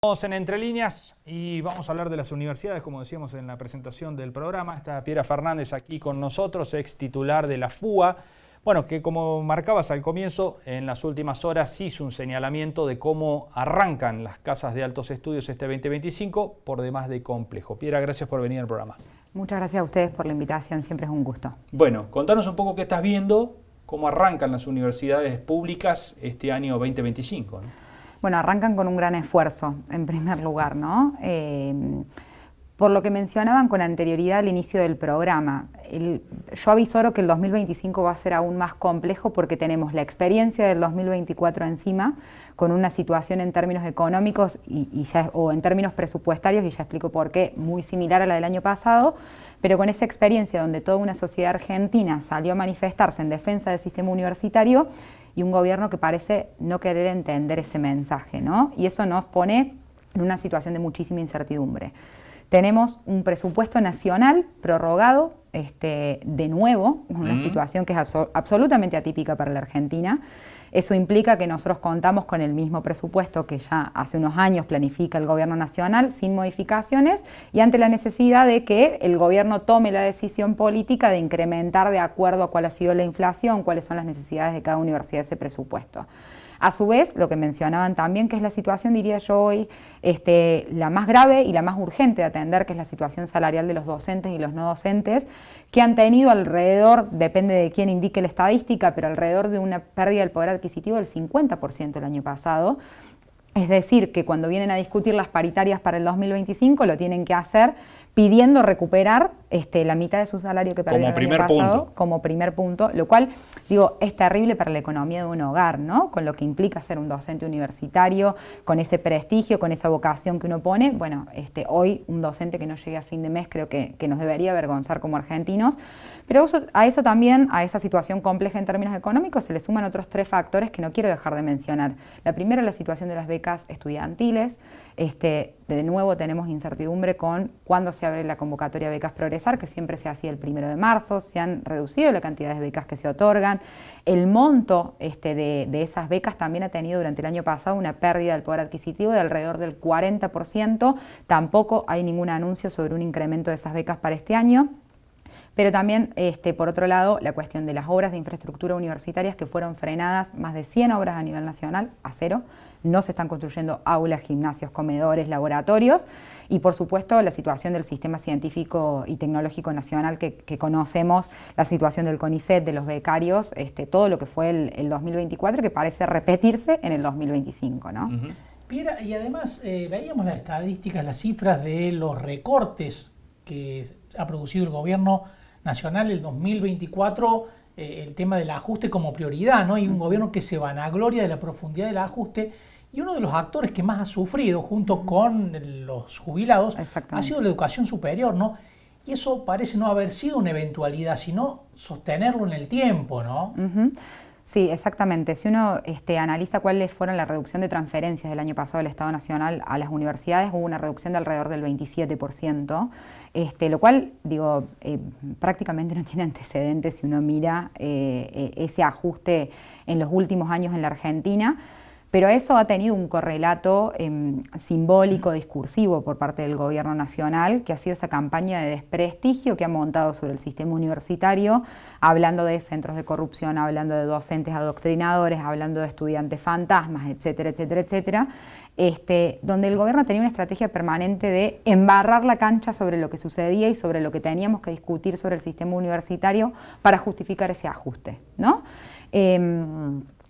Estamos en Entre Líneas y vamos a hablar de las universidades, como decíamos en la presentación del programa. Está Piera Fernández aquí con nosotros, ex titular de la FUA. Bueno, que como marcabas al comienzo, en las últimas horas hizo un señalamiento de cómo arrancan las casas de altos estudios este 2025, por demás de complejo. Piera, gracias por venir al programa. Muchas gracias a ustedes por la invitación, siempre es un gusto. Bueno, contanos un poco qué estás viendo, cómo arrancan las universidades públicas este año 2025, ¿no? Bueno, arrancan con un gran esfuerzo, en primer lugar, ¿no? Por lo que mencionaban con anterioridad al inicio del programa, yo avisoro que el 2025 va a ser aún más complejo porque tenemos la experiencia del 2024 encima, con una situación en términos económicos o en términos presupuestarios, y ya explico por qué, muy similar a la del año pasado, pero con esa experiencia donde toda una sociedad argentina salió a manifestarse en defensa del sistema universitario, y un gobierno que parece no querer entender ese mensaje, ¿no? Y eso nos pone en una situación de muchísima incertidumbre. Tenemos un presupuesto nacional prorrogado, de nuevo, una situación que es absolutamente atípica para la Argentina. Eso implica que nosotros contamos con el mismo presupuesto que ya hace unos años planifica el gobierno nacional, sin modificaciones, y ante la necesidad de que el gobierno tome la decisión política de incrementar de acuerdo a cuál ha sido la inflación, cuáles son las necesidades de cada universidad ese presupuesto. A su vez, lo que mencionaban también, que es la situación, diría yo hoy, la más grave y la más urgente de atender, que es la situación salarial de los docentes y los no docentes, que han tenido alrededor, depende de quién indique la estadística, pero alrededor de una pérdida del poder adquisitivo del 50% el año pasado. Es decir, que cuando vienen a discutir las paritarias para el 2025 lo tienen que hacer pidiendo recuperar la mitad de su salario que perdieron el año pasado, como primer punto, lo cual, digo, es terrible para la economía de un hogar, ¿no? Con lo que implica ser un docente universitario, con ese prestigio, con esa vocación que uno pone. Bueno, hoy un docente que no llegue a fin de mes creo que nos debería avergonzar como argentinos. Pero a eso también, a esa situación compleja en términos económicos, se le suman otros tres factores que no quiero dejar de mencionar. La primera es la situación de las becas estudiantiles. De nuevo tenemos incertidumbre con cuándo se abre la convocatoria de becas Progresar, que siempre se hacía el 1 de marzo, se han reducido la cantidad de becas que se otorgan. El monto de esas becas también ha tenido durante el año pasado una pérdida del poder adquisitivo de alrededor del 40%. Tampoco hay ningún anuncio sobre un incremento de esas becas para este año. Pero también, por otro lado, la cuestión de las obras de infraestructura universitarias que fueron frenadas, más de 100 obras a nivel nacional, a cero. No se están construyendo aulas, gimnasios, comedores, laboratorios. Y por supuesto la situación del sistema científico y tecnológico nacional que conocemos, la situación del CONICET, de los becarios, todo lo que fue el 2024 que parece repetirse en el 2025, ¿no? Piera, y además veíamos las estadísticas, las cifras de los recortes que ha producido el gobierno nacional el 2024, el tema del ajuste como prioridad, ¿no? Y un gobierno que se vanagloria de la profundidad del ajuste. Y uno de los actores que más ha sufrido, junto con los jubilados, ha sido la educación superior, ¿no? Y eso parece no haber sido una eventualidad, sino sostenerlo en el tiempo, ¿no? Sí, exactamente. Si uno analiza cuáles fueron la reducción de transferencias del año pasado del Estado Nacional a las universidades, hubo una reducción de alrededor del 27%, lo cual, digo, prácticamente no tiene antecedentes si uno mira ese ajuste en los últimos años en la Argentina. Pero eso ha tenido un correlato simbólico, discursivo por parte del gobierno nacional, que ha sido esa campaña de desprestigio que ha montado sobre el sistema universitario, hablando de centros de corrupción, hablando de docentes adoctrinadores, hablando de estudiantes fantasmas, etcétera, etcétera, etcétera, donde el gobierno tenía una estrategia permanente de embarrar la cancha sobre lo que sucedía y sobre lo que teníamos que discutir sobre el sistema universitario para justificar ese ajuste, ¿no?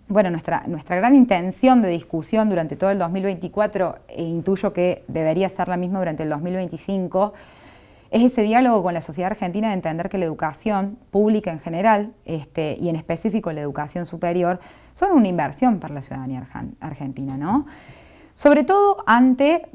Bueno, nuestra gran intención de discusión durante todo el 2024, e intuyo que debería ser la misma durante el 2025, es ese diálogo con la sociedad argentina de entender que la educación pública en general, y en específico la educación superior, son una inversión para la ciudadanía argentina, ¿no? Sobre todo ante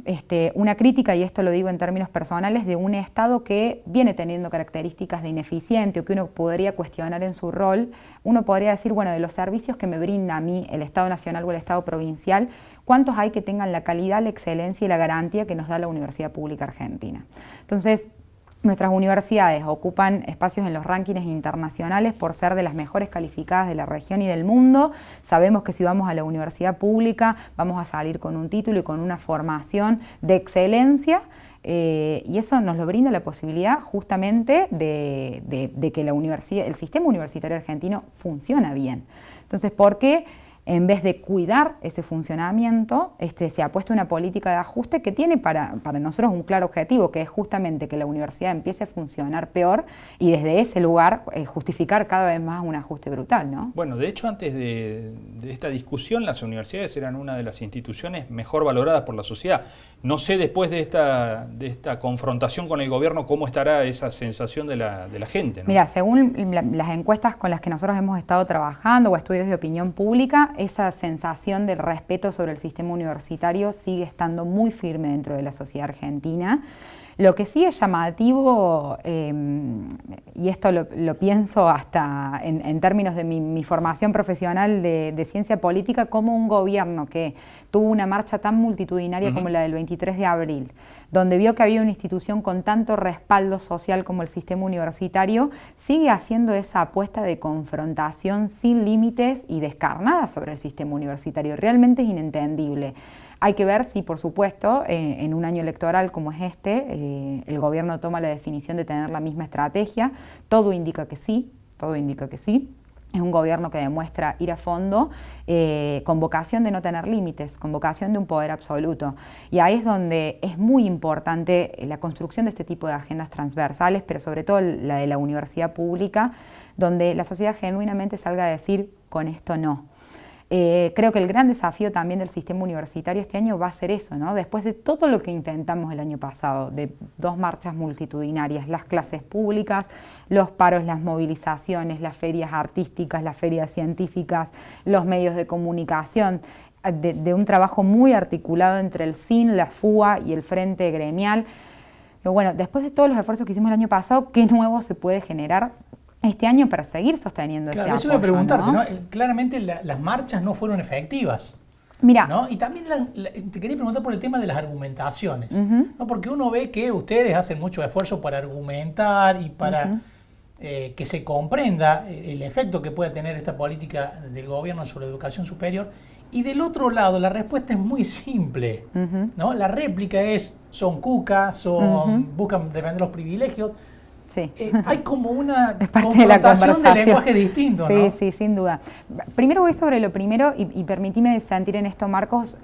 una crítica, y esto lo digo en términos personales, de un Estado que viene teniendo características de ineficiente o que uno podría cuestionar en su rol. Uno podría decir, bueno, de los servicios que me brinda a mí el Estado Nacional o el Estado Provincial, ¿cuántos hay que tengan la calidad, la excelencia y la garantía que nos da la Universidad Pública Argentina? Entonces, Nuestras universidades ocupan espacios en los rankings internacionales por ser de las mejores calificadas de la región y del mundo. Sabemos que si vamos a la universidad pública vamos a salir con un título y con una formación de excelencia. Y eso nos lo brinda la posibilidad justamente de que el sistema universitario argentino funciona bien. Entonces, ¿por qué en vez de cuidar ese funcionamiento, se ha puesto una política de ajuste que tiene para nosotros un claro objetivo, que es justamente que la universidad empiece a funcionar peor y desde ese lugar justificar cada vez más un ajuste brutal, ¿no? Bueno, de hecho, antes de esta discusión, las universidades eran una de las instituciones mejor valoradas por la sociedad. No sé, después de esta confrontación con el gobierno, cómo estará esa sensación de la gente, ¿no? Mira, según las encuestas con las que nosotros hemos estado trabajando o estudios de opinión pública, esa sensación del respeto sobre el sistema universitario sigue estando muy firme dentro de la sociedad argentina. Lo que sí es llamativo, y esto lo pienso hasta en términos de mi formación profesional de ciencia política, como un gobierno que tuvo una marcha tan multitudinaria como la del 23 de abril, donde vio que había una institución con tanto respaldo social como el sistema universitario, sigue haciendo esa apuesta de confrontación sin límites y descarnada sobre el sistema universitario. Realmente es inentendible. Hay que ver si, por supuesto, en un año electoral como es el gobierno toma la definición de tener la misma estrategia. Todo indica que sí, todo indica que sí. Es un gobierno que demuestra ir a fondo, con vocación de no tener límites, con vocación de un poder absoluto. Y ahí es donde es muy importante la construcción de este tipo de agendas transversales, pero sobre todo la de la universidad pública, donde la sociedad genuinamente salga a decir, con esto no. Creo que el gran desafío también del sistema universitario este año va a ser eso, ¿no? Después de todo lo que intentamos el año pasado, de 2 marchas multitudinarias, las clases públicas, los paros, las movilizaciones, las ferias artísticas, las ferias científicas, los medios de comunicación, de un trabajo muy articulado entre el CIN, la FUA y el Frente Gremial. Pero bueno, después de todos los esfuerzos que hicimos el año pasado, ¿qué nuevo se puede generar este año para seguir sosteniendo ese apoyo? Eso iba a preguntarte, ¿no? Claramente las marchas no fueron efectivas. Mira, ¿no? Y también te quería preguntar por el tema de las argumentaciones, ¿no? Porque uno ve que ustedes hacen mucho esfuerzo para argumentar y para que se comprenda el efecto que puede tener esta política del gobierno sobre la educación superior. Y del otro lado, la respuesta es muy simple, ¿no? La réplica es, son cucas, buscan defender los privilegios. Sí. Hay como una confrontación de lenguaje distinto, ¿no? Sí, sin duda. Primero voy sobre lo primero y permíteme sentir en esto, Marcos.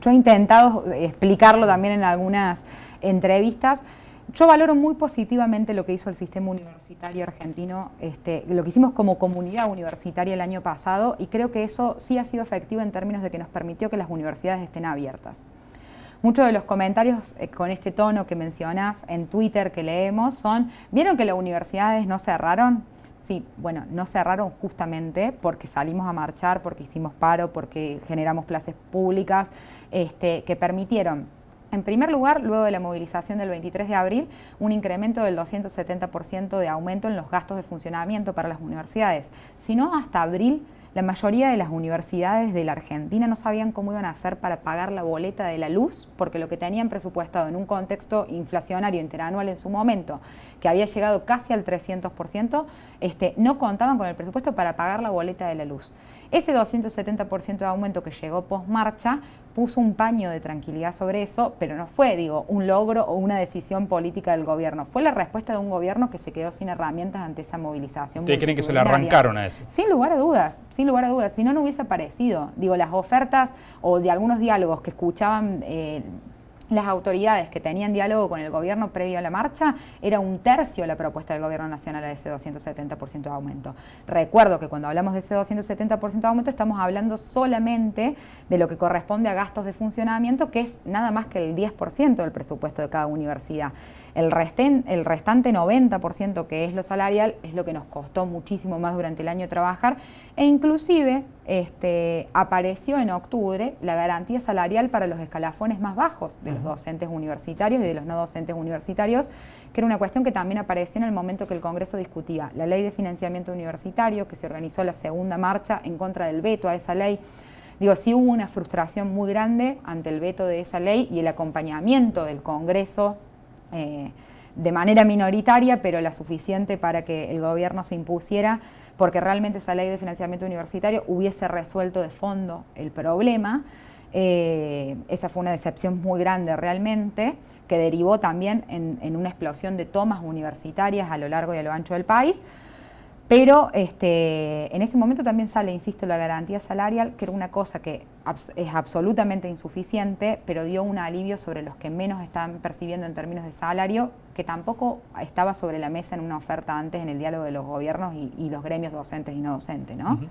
Yo he intentado explicarlo también en algunas entrevistas. Yo valoro muy positivamente lo que hizo el sistema universitario argentino, lo que hicimos como comunidad universitaria el año pasado, y creo que eso sí ha sido efectivo en términos de que nos permitió que las universidades estén abiertas. Muchos de los comentarios con este tono que mencionás en Twitter que leemos son, ¿vieron que las universidades no cerraron? Sí, bueno, no cerraron justamente porque salimos a marchar, porque hicimos paro, porque generamos plazas públicas que permitieron, en primer lugar, luego de la movilización del 23 de abril, un incremento del 270% de aumento en los gastos de funcionamiento para las universidades. Si no, hasta abril, la mayoría de las universidades de la Argentina no sabían cómo iban a hacer para pagar la boleta de la luz, porque lo que tenían presupuestado en un contexto inflacionario interanual en su momento, que había llegado casi al 300%, no contaban con el presupuesto para pagar la boleta de la luz. Ese 270% de aumento que llegó post-marcha puso un paño de tranquilidad sobre eso, pero no fue, un logro o una decisión política del gobierno. Fue la respuesta de un gobierno que se quedó sin herramientas ante esa movilización. ¿Ustedes creen que se le arrancaron a eso? Sin lugar a dudas, sin lugar a dudas. Si no, no hubiese aparecido. Las ofertas o de algunos diálogos que escuchaban las autoridades que tenían diálogo con el gobierno previo a la marcha, era 1/3 la propuesta del gobierno nacional a ese 270% de aumento. Recuerdo que cuando hablamos de ese 270% de aumento estamos hablando solamente de lo que corresponde a gastos de funcionamiento, que es nada más que el 10% del presupuesto de cada universidad. El restante 90%, que es lo salarial, es lo que nos costó muchísimo más durante el año trabajar, e inclusive apareció en octubre la garantía salarial para los escalafones más bajos de los docentes universitarios y de los no docentes universitarios, que era una cuestión que también apareció en el momento que el Congreso discutía la ley de financiamiento universitario, que se organizó la segunda marcha en contra del veto a esa ley. Sí hubo una frustración muy grande ante el veto de esa ley y el acompañamiento del Congreso de manera minoritaria, pero la suficiente para que el gobierno se impusiera, porque realmente esa ley de financiamiento universitario hubiese resuelto de fondo el problema. Esa fue una decepción muy grande realmente, que derivó también en una explosión de tomas universitarias a lo largo y a lo ancho del país. Pero en ese momento también sale, insisto, la garantía salarial, que era una cosa que es absolutamente insuficiente, pero dio un alivio sobre los que menos están percibiendo en términos de salario, que tampoco estaba sobre la mesa en una oferta antes en el diálogo de los gobiernos y los gremios docentes y no docentes, ¿no? Uh-huh.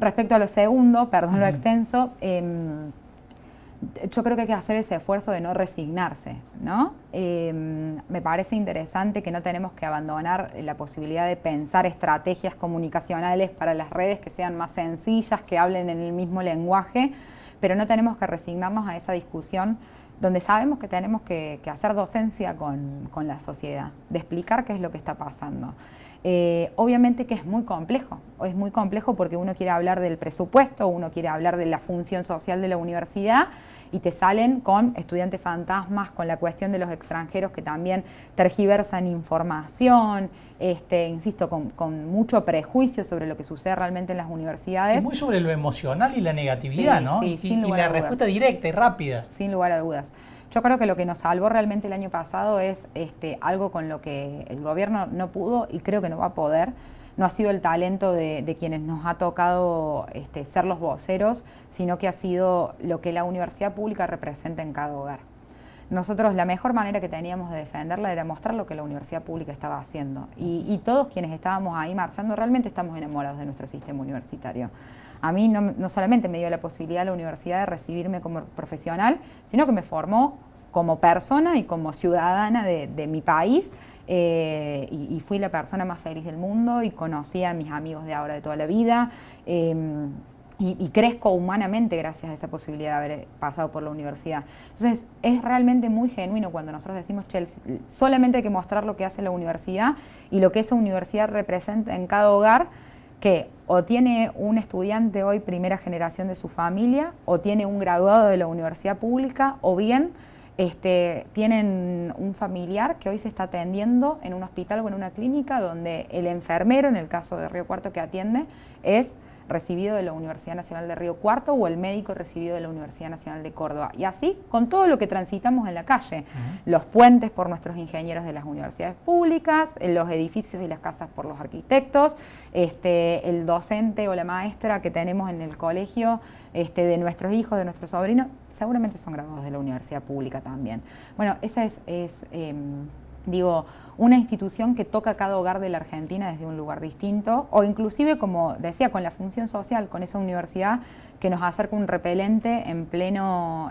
Respecto a lo segundo, perdón lo extenso, yo creo que hay que hacer ese esfuerzo de no resignarse, ¿no? Me parece interesante que no tenemos que abandonar la posibilidad de pensar estrategias comunicacionales para las redes que sean más sencillas, que hablen en el mismo lenguaje, pero no tenemos que resignarnos a esa discusión donde sabemos que tenemos que hacer docencia con la sociedad, de explicar qué es lo que está pasando. Obviamente que es muy complejo porque uno quiere hablar del presupuesto, uno quiere hablar de la función social de la universidad y te salen con estudiantes fantasmas, con la cuestión de los extranjeros que también tergiversan información, insisto, con mucho prejuicio sobre lo que sucede realmente en las universidades. Y muy sobre lo emocional y la negatividad, sí, ¿no? Sí, y la respuesta directa y rápida. Sin lugar a dudas. Yo creo que lo que nos salvó realmente el año pasado es algo con lo que el gobierno no pudo y creo que no va a poder. No ha sido el talento de quienes nos ha tocado ser los voceros, sino que ha sido lo que la universidad pública representa en cada hogar. Nosotros la mejor manera que teníamos de defenderla era mostrar lo que la universidad pública estaba haciendo. Y todos quienes estábamos ahí marchando realmente estamos enamorados de nuestro sistema universitario. A mí no solamente me dio la posibilidad la universidad de recibirme como profesional, sino que me formó como persona y como ciudadana de mi país, y fui la persona más feliz del mundo y conocí a mis amigos de ahora de toda la vida, y crezco humanamente gracias a esa posibilidad de haber pasado por la universidad. Entonces es realmente muy genuino cuando nosotros decimos, che, solamente hay que mostrar lo que hace la universidad y lo que esa universidad representa en cada hogar, que o tiene un estudiante hoy primera generación de su familia, o tiene un graduado de la universidad pública, o bien tienen un familiar que hoy se está atendiendo en un hospital o en una clínica donde el enfermero, en el caso de Río Cuarto que atiende, es recibido de la Universidad Nacional de Río Cuarto, o el médico recibido de la Universidad Nacional de Córdoba. Y así con todo lo que transitamos en la calle. Los puentes por nuestros ingenieros de las universidades públicas, los edificios y las casas por los arquitectos, el docente o la maestra que tenemos en el colegio de nuestros hijos, de nuestros sobrinos, seguramente son graduados de la universidad pública también. Bueno, esa es una institución que toca cada hogar de la Argentina desde un lugar distinto, o inclusive, como decía, con la función social, con esa universidad que nos acerca un repelente en pleno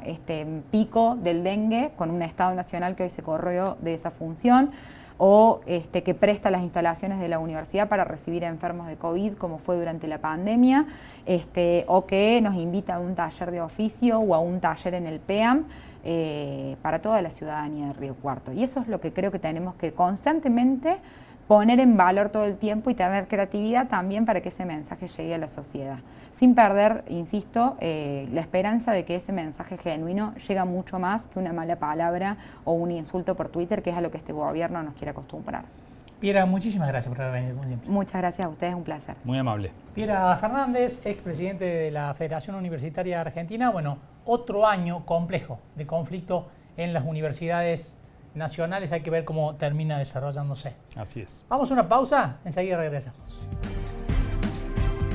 pico del dengue, con un Estado nacional que hoy se corrió de esa función, o que presta las instalaciones de la universidad para recibir enfermos de COVID, como fue durante la pandemia, o que nos invita a un taller de oficio o a un taller en el PEAM, para toda la ciudadanía de Río Cuarto. Y eso es lo que creo que tenemos que constantemente poner en valor todo el tiempo y tener creatividad también para que ese mensaje llegue a la sociedad, sin perder, insisto, la esperanza de que ese mensaje genuino llega mucho más que una mala palabra o un insulto por Twitter, que es a lo que este gobierno nos quiere acostumbrar. Piera, muchísimas gracias por haber venido, como siempre. Muchas gracias a ustedes, un placer. Muy amable. Piera Fernández, expresidente de la Federación Universitaria Argentina. Bueno, otro año complejo de conflicto en las universidades nacionales. Hay que ver cómo termina desarrollándose. Así es. Vamos a una pausa, enseguida regresamos.